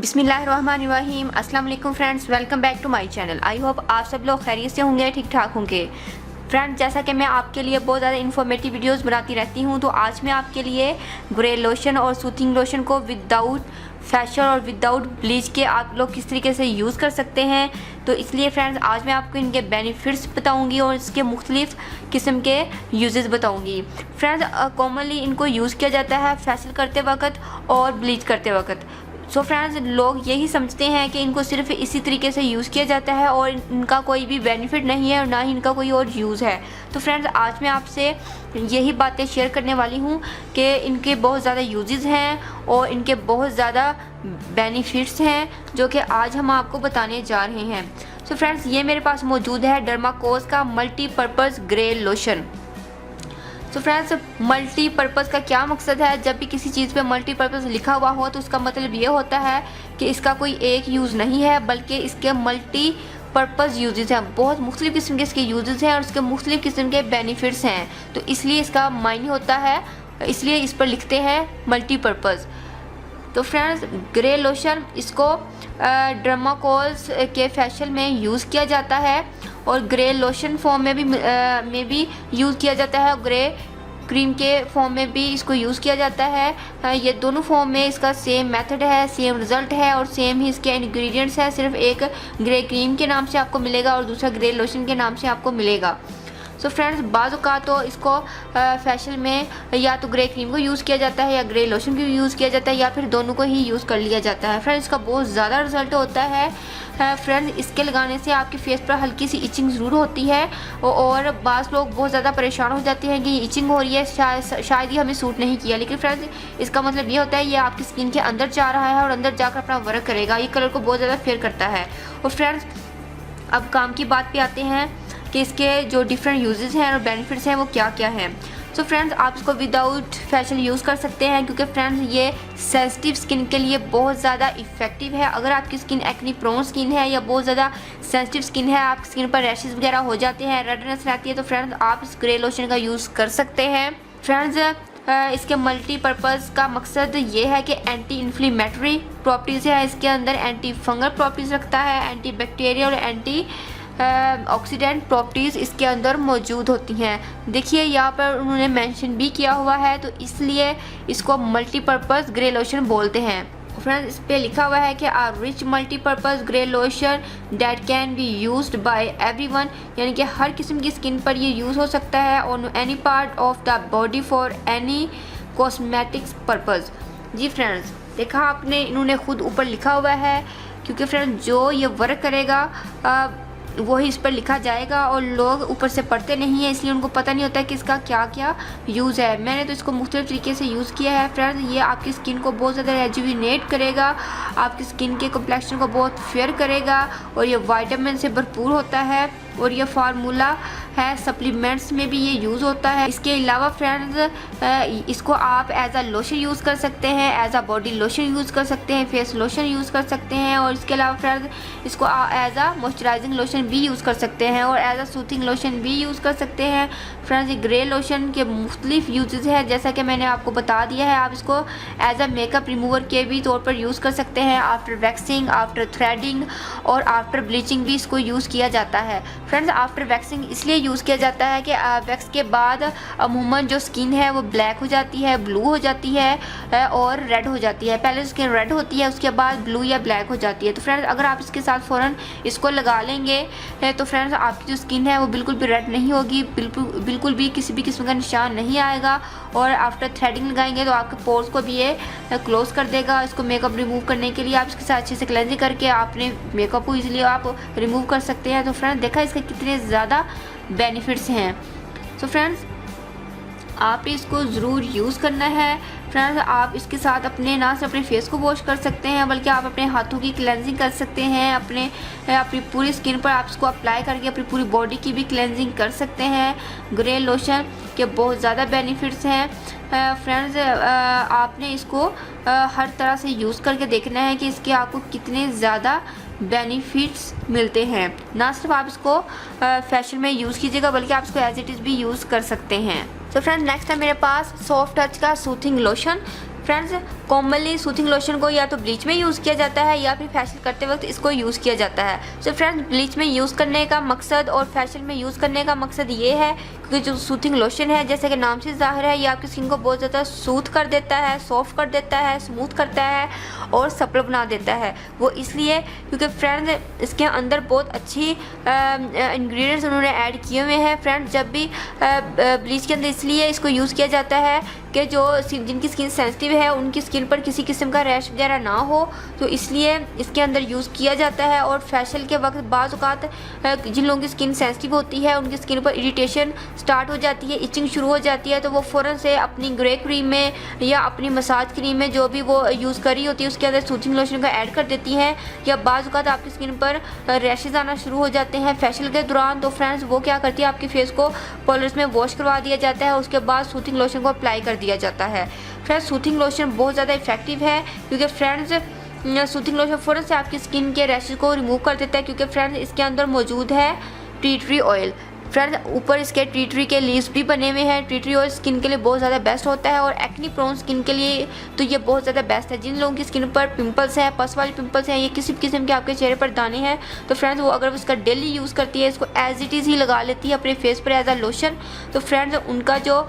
बिस्मिल्लाहिर्रहमानिर्रहीम। अस्सलाम वालेकुम friends, welcome back to my channel. I hope आप सब लोग खैरियत से होंगे, ठीक ठाक होंगे। फ्रेंड्स, जैसा कि मैं आपके लिए बहुत ज़्यादा इन्फॉर्मेटिव वीडियोस बनाती रहती हूँ, तो आज मैं आपके लिए ग्रे लोशन और सूथिंग लोशन को विदाउट फेशियल और विदाउट ब्लीच के आप लोग किस तरीके से यूज़ कर सकते हैं। तो इसलिए फ्रेंड्स, आज मैं आपको इनके बेनिफिट्स बताऊंगी और इसके मुख्तलिफ किस्म के यूजेस बताऊंगी। फ्रेंड्स, कॉमनली इनको यूज़ किया जाता है फेशियल करते वक्त और ब्लीच करते वक्त। सो फ्रेंड्स, लोग यही समझते हैं कि इनको सिर्फ इसी तरीके से यूज़ किया जाता है और इनका कोई भी बेनिफिट नहीं है और ना ही इनका कोई और यूज़ है। तो फ्रेंड्स, आज मैं आपसे यही बातें शेयर करने वाली हूँ कि इनके बहुत ज़्यादा यूजेस हैं और इनके बहुत ज़्यादा बेनिफिट्स हैं जो कि आज हम आपको बताने जा रहे हैं। सो फ्रेंड्स, ये मेरे पास मौजूद है डर्माकोस का मल्टीपर्पज़ ग्रे लोशन। तो फ्रेंड्स, मल्टीपर्पज़ का क्या मकसद है? जब भी किसी चीज़ पे मल्टीपर्पज़ लिखा हुआ हो तो उसका मतलब ये होता है कि इसका कोई एक यूज़ नहीं है, बल्कि इसके मल्टीपर्पज़ यूजेस हैं। बहुत मुख्तलिफ़ किस्म के इसके यूजेस हैं और उसके मुख्तलिफ़ किस्म के बेनिफिट्स हैं। तो इसलिए इसका मायने होता है, इसलिए इस पर लिखते हैं मल्टीपर्पज़। तो फ्रेंड्स, ग्रे लोशन इसको डर्माकोस के फेशियल में यूज़ किया जाता है और ग्रे लोशन फॉर्म में भी यूज़ किया जाता है और ग्रे क्रीम के फॉर्म में भी इसको यूज़ किया जाता है। ये दोनों फॉर्म में इसका सेम मेथड है, सेम रिज़ल्ट है और सेम ही इसके इंग्रेडिएंट्स है। सिर्फ एक ग्रे क्रीम के नाम से आपको मिलेगा और दूसरा ग्रे लोशन के नाम से आपको मिलेगा। सो फ्रेंड्स, बाज़ औक़ात तो इसको फेशियल में या तो ग्रे क्रीम को यूज़ किया जाता है या ग्रे लोशन को यूज़ किया जाता है या फिर दोनों को ही यूज़ कर लिया जाता है। फ्रेंड्स, इसका बहुत ज़्यादा रिजल्ट होता है। फ्रेंड्स, इसके लगाने से आपके फेस पर हल्की सी इचिंग ज़रूर होती है और बाज़ लोग बहुत ज़्यादा परेशान हो जाते हैं कि ये इचिंग हो रही है, शायद ही हमें सूट नहीं किया। लेकिन फ्रेंड्स, इसका मतलब ये होता है ये आपकी स्किन के अंदर जा रहा है और अंदर जाकर अपना वर्क करेगा। ये कलर को बहुत ज़्यादा फेयर करता है। और फ्रेंड्स, अब काम की बात पे आते हैं कि इसके जो डिफरेंट यूजेस हैं और बेनिफिट्स हैं वो क्या क्या हैं। सो फ्रेंड्स, आप इसको विदाउट फेशियल यूज़ कर सकते हैं क्योंकि फ्रेंड्स ये सेंसिटिव स्किन के लिए बहुत ज़्यादा इफ़ेक्टिव है। अगर आपकी स्किन एक्ने प्रोन स्किन है या बहुत ज़्यादा सेंसिटिव स्किन है, आपकी स्किन पर रैशेस वगैरह हो जाते हैं, रेडनेस रहती है, तो फ्रेंड्स आप इस ग्रे लोशन का यूज़ कर सकते हैं। फ्रेंड्स, इसके मल्टीपर्पज़ का मकसद ये है कि एंटी इन्फ्लेमेटरी प्रॉपर्टीज़ है, इसके अंदर एंटी फंगल प्रॉपर्टीज़ रखता है, एंटी बैक्टीरियल और एंटी ऑक्सीडेंट प्रॉपर्टीज़ इसके अंदर मौजूद होती हैं। देखिए यहाँ पर उन्होंने मेंशन भी किया हुआ है, तो इसलिए इसको मल्टीपर्पज़ ग्रे लोशन बोलते हैं। फ्रेंड्स, इस पे लिखा हुआ है कि a rich multipurpose grey lotion that can be used by everyone, यानी कि हर किस्म की स्किन पर ये यूज़ हो सकता है on any part of the body for any cosmetics purpose. जी फ्रेंड्स, देखा आपने, इन्होंने खुद ऊपर लिखा हुआ है क्योंकि फ्रेंड्स जो ये वर्क करेगा वही इस पर लिखा जाएगा और लोग ऊपर से पढ़ते नहीं हैं, इसलिए उनको पता नहीं होता है कि इसका क्या क्या यूज़ है। मैंने तो इसको मुख्तलिफ तरीके से यूज़ किया है। फ्रेंड्स, ये आपकी स्किन को बहुत ज़्यादा रेजुविनेट करेगा, आपकी स्किन के कॉम्प्लेक्शन को बहुत फेयर करेगा और ये विटामिन से भरपूर होता है और ये फार्मूला है, सप्लीमेंट्स में भी ये यूज़ होता है। इसके अलावा फ्रेंड्स, इसको आप एज अ लोशन यूज़ कर सकते हैं, as a body lotion use कर सकते हैं, फेस लोशन यूज़ कर सकते हैं और इसके अलावा फ्रेंड्स इसको एज अ मॉइस्चराइजिंग लोशन भी यूज़ कर सकते हैं और एज अ सूथिंग लोशन भी यूज़ कर सकते हैं। फ्रेंड्स, ये ग्रे लोशन के मुख्तलिफ यूजेस हैं, जैसा कि मैंने आपको बता दिया है। आप इसको एज अ मेकअप रिमूवर के भी तौर पर यूज़ कर सकते हैं। आफ्टर वैक्सिंग, आफ्टर थ्रेडिंग और आफ्टर ब्लीचिंग भी इसको यूज़ किया जाता है। फ्रेंड्स, आफ्टर वैक्सिंग इसलिए यूज़ किया जाता है कि वैक्स के बाद अमूमन जो स्किन है वो ब्लैक हो जाती है, ब्लू हो जाती है और रेड हो जाती है। पहले स्किन रेड होती है, उसके बाद ब्लू या ब्लैक हो जाती है। तो फ्रेंड्स, अगर आप इसके साथ फ़ौरन इसको लगा लेंगे तो फ्रेंड्स आपकी जो स्किन है वो बिल्कुल भी रेड नहीं होगी, बिल्कुल भी किसी भी किस्म का निशान नहीं आएगा। और आफ्टर थ्रेडिंग लगाएंगे तो आपके पोर्स को भी ये क्लोज कर देगा। इसको मेकअप रिमूव करने के लिए आप इसके साथ अच्छे से क्लेंजिंग करके आपने मेकअप को ईजिली आप रिमूव कर सकते हैं। तो फ्रेंड्स, देखा इसके कितने ज़्यादा बेनिफिट्स हैं। सो फ्रेंड्स, आप इसको ज़रूर यूज़ करना है। फ्रेंड्स, आप इसके साथ ना सिर्फ अपने फेस को वॉश कर सकते हैं बल्कि आप अपने हाथों की क्लेंजिंग कर सकते हैं। अपनी पूरी स्किन पर आप इसको अप्लाई करके अपनी पूरी बॉडी की भी क्लेंजिंग कर सकते हैं। ग्रे लोशन के बहुत ज़्यादा बेनिफिट्स हैं। फ्रेंड्स, आपने इसको हर तरह से यूज़ करके देखना है कि इसके आपको कितने ज़्यादा बेनिफिट्स मिलते हैं। ना सिर्फ आप इसको फैशन में यूज़ कीजिएगा बल्कि आप इसको एज इट इज़ भी यूज़ कर सकते हैं। तो फ्रेंड्स, नेक्स्ट है मेरे पास सॉफ्ट टच का soothing lotion. Friends commonly soothing lotion को या तो ब्लीच में यूज़ किया जाता है या फिर फेशियल करते वक्त इसको यूज़ किया जाता है। सो फ्रेंड्स ब्लीच में यूज़ करने का मकसद और फेशियल में यूज़ करने का मकसद ये है कि जो सूथिंग लोशन है, जैसे कि नाम से ज़ाहिर है, ये आपकी स्किन को बहुत ज़्यादा सूथ कर देता है, सॉफ्ट कर देता है, स्मूथ करता है और सप्पल बना देता है। वो इसलिए क्योंकि फ्रेंड्स इसके अंदर बहुत अच्छी इंग्रेडिएंट्स उन्होंने ऐड किए हुए हैं। फ्रेंड्स जब भी ब्लीच के अंदर इसलिए इसको यूज़ किया जाता है कि जो जिनकी स्किन सेंसिटिव है उनकी स्किन पर किसी किस्म का रैश वगैरह ना हो, तो इसलिए इसके अंदर यूज़ किया जाता है। और फेशियल के वक्त बाज़ औक़ात जिन लोगों की स्किन सेंसिटिव होती है उनकी स्किन पर इरिटेशन स्टार्ट हो जाती है, इचिंग शुरू हो जाती है, तो वो फ़ौरन से अपनी ग्रे क्रीम में या अपनी मसाज क्रीम में जो भी वो यूज़ कर रही होती है उसके अंदर सूथिंग लोशन का ऐड कर देती हैं। या बाज़ औक़ात आपकी स्किन पर रैशेज़ आना शुरू हो जाते हैं फेशियल के दौरान, तो फ्रेंड्स वो क्या करती है, आपके फेस को पाउडर्स में वॉश करवा दिया जाता है, उसके बाद सूथिंग लोशन को अप्लाई कर दिया जाता है। फ्रेंड्स सूथिंग लोशन बहुत ज़्यादा इफेक्टिव है क्योंकि फ्रेंड्स सूथिंग लोशन फ़ौरन से आपकी स्किन के रैशेज़ को रिमूव कर देता है, क्योंकि फ्रेंड्स इसके अंदर मौजूद है टी ट्री ऑयल। फ्रेंड्स ऊपर इसके टी ट्री के लीव्स भी बने हुए हैं। टी ट्री ऑयल स्किन के लिए बहुत ज़्यादा बेस्ट होता है और एक्नी प्रोन स्किन के लिए तो ये बहुत ज़्यादा बेस्ट है। जिन लोगों की स्किन पर पिंपल्स हैं, पस वाले पिंपल्स हैं, ये किसी किस्म के आपके चेहरे पर दाने हैं, तो फ्रेंड्स वो अगर उसका डेली यूज़ करती है, इसको एज इट इज़ ही लगा लेती है अपने फेस पर एज अ लोशन, तो फ्रेंड्स उनका जो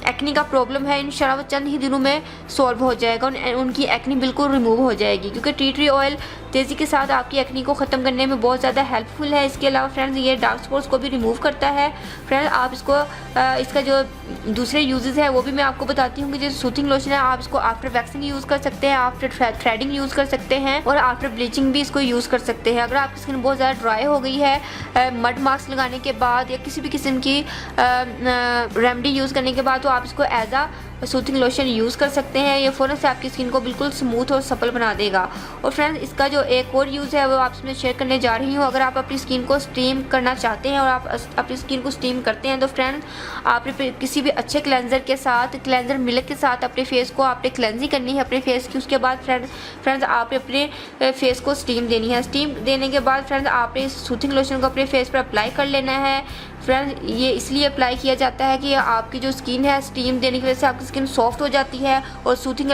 एक्नी का प्रॉब्लम है इंशाल्लाह वो चंद ही दिनों में सॉल्व हो जाएगा, उनकी एक्नी बिल्कुल रिमूव हो जाएगी, क्योंकि टी ट्री ऑयल तेज़ी के साथ आपकी एक्नी को ख़त्म करने में बहुत ज़्यादा हेल्पफुल है। इसके अलावा फ्रेंड्स ये डार्क स्पॉट्स को भी रिमूव करता है। फ्रेंड्स आप इसको इसका जो दूसरे यूजेस है वो भी मैं आपको बताती हूँ कि जैसे सूथिंग लोशन है, आप इसको आफ्टर वैक्सिंग यूज़ कर सकते हैं, आफ्टर थ्रेडिंग यूज़ कर सकते हैं और आफ्टर ब्लीचिंग भी इसको यूज़ कर सकते हैं। अगर आपकी स्किन बहुत ज़्यादा ड्राई हो गई है मड मास्क लगाने के बाद या किसी भी किस्म की रेमेडी यूज़ करने के बाद, तो आप इसको एज आ सूथिंग लोशन यूज़ कर सकते हैं। ये फ़ौरन से आपकी स्किन को बिल्कुल स्मूथ और सप्पल बना देगा। और फ्रेंड्स इसका जो एक और यूज़ है वो आप इसमें शेयर करने जा रही हूँ। अगर आप अपनी स्किन को स्टीम करना चाहते हैं और आप अपनी स्किन को स्टीम करते हैं, तो फ्रेंड्स आपने किसी भी अच्छे क्लेंजर के साथ, क्लेंजर मिल्क के साथ अपने फेस को आपने क्लेंजिंग करनी है अपने फेस की। उसके बाद फ्रेंड्स आपने अपने फेस को स्टीम देनी है। स्टीम देने के बाद फ्रेंड्स आपने सूथिंग लोशन को अपने फेस पर अप्लाई कर लेना है। फ्रेंड्स ये इसलिए अप्लाई किया जाता है कि आपकी जो स्किन है स्टीम देने की वजह से आपकी स्किन सॉफ्ट हो जाती है और सूथिंग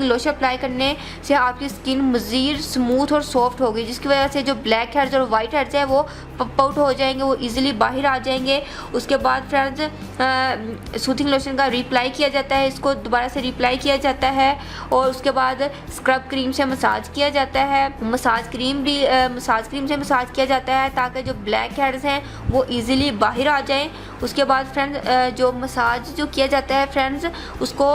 लोशन अप्लाई करने से आपकी स्किन मज़ीद स्मूथ और सॉफ्ट होगी, जिसकी वजह से जो ब्लैक हेड्स और वाइट हेड्स हैं वो पप आउट हो जाएंगे, वो इजीली बाहर आ जाएंगे। उसके बाद फ्रेंड्स सूथिंग लोशन का रिप्लाई किया जाता है, इसको दोबारा से रिप्लाई किया जाता है और उसके बाद स्क्रब क्रीम से मसाज किया जाता है। मसाज क्रीम से मसाज किया जाता है ताकि जो ब्लैक हेड्स हैं वो इजीली बाहर आ जाएं। उसके बाद फ्रेंड्स जो मसाज जो किया जाता है फ्रेंड्स उसको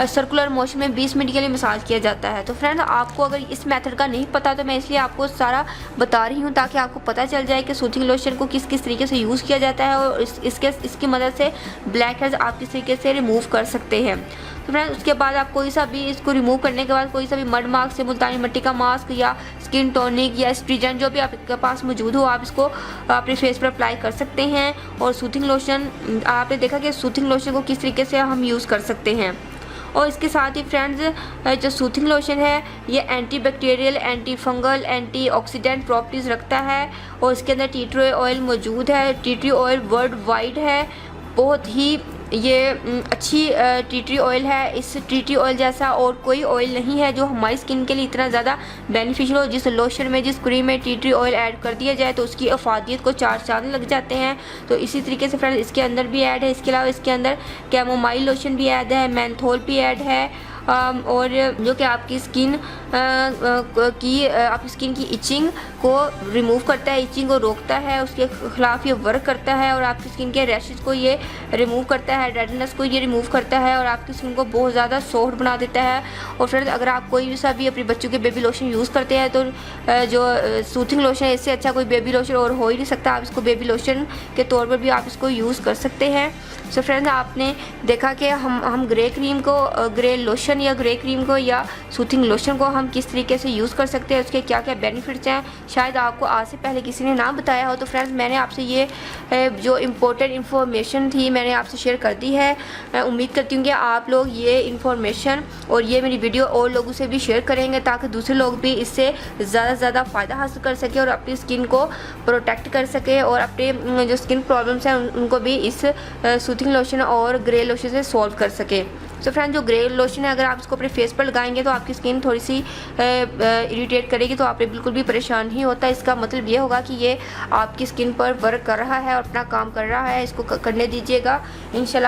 सर्कुलर मोशन में 20 मिनट के लिए मसाज किया जाता है। तो फ्रेंड्स आपको अगर इस मेथड का नहीं पता तो मैं इसलिए आपको सारा बता रही हूँ ताकि आपको पता चल जाए कि सूथिंग लोशन को किस किस तरीके से यूज़ किया जाता है और इसकी मदद से ब्लैक हेड्स आप किस तरीके से रिमूव कर सकते हैं। तो फ्रेंड्स उसके बाद आप कोई सा भी इसको रिमूव करने के बाद कोई सा भी मड मास्क से मुल्तानी मिट्टी का मास्क या स्किन टॉनिक या स्ट्रीजेंट जो भी आपके पास मौजूद हो आप इसको अपने फेस पर अप्लाई कर सकते हैं। और सूथिंग लोशन आपने देखा कि सूथिंग लोशन को किस तरीके से हम यूज़ कर सकते हैं। और इसके साथ ही फ्रेंड्स जो सूथिंग लोशन है ये anti bacterial, anti fungal, anti oxidant properties रखता है और इसके अंदर टी ट्री ऑयल मौजूद है। Tea tree oil world wide है, बहुत ही ये अच्छी टी ट्री ऑयल है। इस टी ट्री ऑयल जैसा और कोई ऑयल नहीं है जो हमारी स्किन के लिए इतना ज़्यादा बेनिफिशियल हो। जिस लोशन में जिस क्रीम में टी ट्री ऑयल ऐड कर दिया जाए तो उसकी अफादियत को 4 चांद लग जाते हैं। तो इसी तरीके से फ्रेंड्स इसके अंदर भी ऐड है। इसके अलावा इसके अंदर कैमोमाइल लोशन भी ऐड है, मेंथोल भी ऐड है और जो कि आपकी स्किन की इचिंग को रिमूव करता है, इचिंग को रोकता है, उसके खिलाफ ये वर्क करता है और आपकी स्किन के रैशेज़ को ये रिमूव करता है, रेडनेस को ये रिमूव करता है और आपकी स्किन को बहुत ज़्यादा सॉफ्ट बना देता है। और फ्रेंड्स अगर आप कोई भी सा भी अपने बच्चों के बेबी लोशन यूज़ करते हैं तो जो सूथिंग लोशन है इससे अच्छा कोई बेबी लोशन और हो ही नहीं सकता। आप इसको बेबी लोशन के तौर पर भी आप इसको यूज़ कर सकते हैं। सो फ्रेंड्स आपने देखा कि हम ग्रे क्रीम को, ग्रे लोशन या ग्रे क्रीम को या सूथिंग लोशन को हम किस तरीके से यूज़ कर सकते हैं, उसके क्या क्या बेनिफिट्स हैं, शायद आपको आज से पहले किसी ने ना बताया हो। तो फ्रेंड्स मैंने आपसे ये जो इम्पोर्टेंट इन्फॉर्मेशन थी मैंने आपसे शेयर कर दी है। मैं उम्मीद करती हूँ कि आप लोग ये इन्फॉर्मेशन और ये मेरी वीडियो और लोगों से भी शेयर करेंगे ताकि दूसरे लोग भी इससे ज़्यादा से ज़्यादा फ़ायदा हासिल कर सके और अपनी स्किन को प्रोटेक्ट कर सके और अपने जो स्किन प्रॉब्लम्स हैं उनको भी इस सूथिंग लोशन और ग्रे लोशन से सॉल्व कर सके। सो फ्रेंड जो ग्रे लोशन है अगर आप इसको अपने फेस पर लगाएंगे तो आपकी स्किन थोड़ी सी इरिटेट करेगी, तो आपने बिल्कुल भी परेशान नहीं होता। इसका मतलब ये होगा कि ये आपकी स्किन पर वर्क कर रहा है और अपना काम कर रहा है, इसको करने दीजिएगा। इंशाल्लाह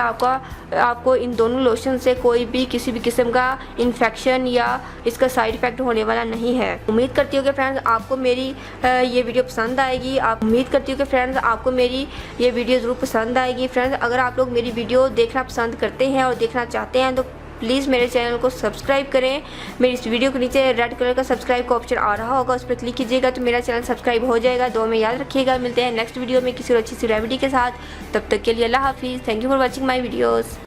आपको इन दोनों लोशन से कोई भी किसी भी किस्म का इन्फेक्शन या इसका साइड इफ़ेक्ट होने वाला नहीं है। उम्मीद करती हूँ कि फ्रेंड्स आपको मेरी ये वीडियो पसंद आएगी। उम्मीद करती हूँ कि फ्रेंड्स आपको मेरी ये वीडियो ज़रूर पसंद आएगी। फ्रेंड्स अगर आप लोग मेरी वीडियो देखना पसंद करते हैं और देखना चाहते हैं तो प्लीज़ मेरे चैनल को सब्सक्राइब करें। मेरी इस वीडियो के नीचे रेड कलर का सब्सक्राइब का ऑप्शन आ रहा होगा, उस पर क्लिक कीजिएगा तो मेरा चैनल सब्सक्राइब हो जाएगा। दुआ में याद रखिएगा। मिलते हैं नेक्स्ट वीडियो में किसी और अच्छी सी रेमेडी के साथ। तब तक के लिए अल्लाह हाफिज़। Thank you for watching my videos.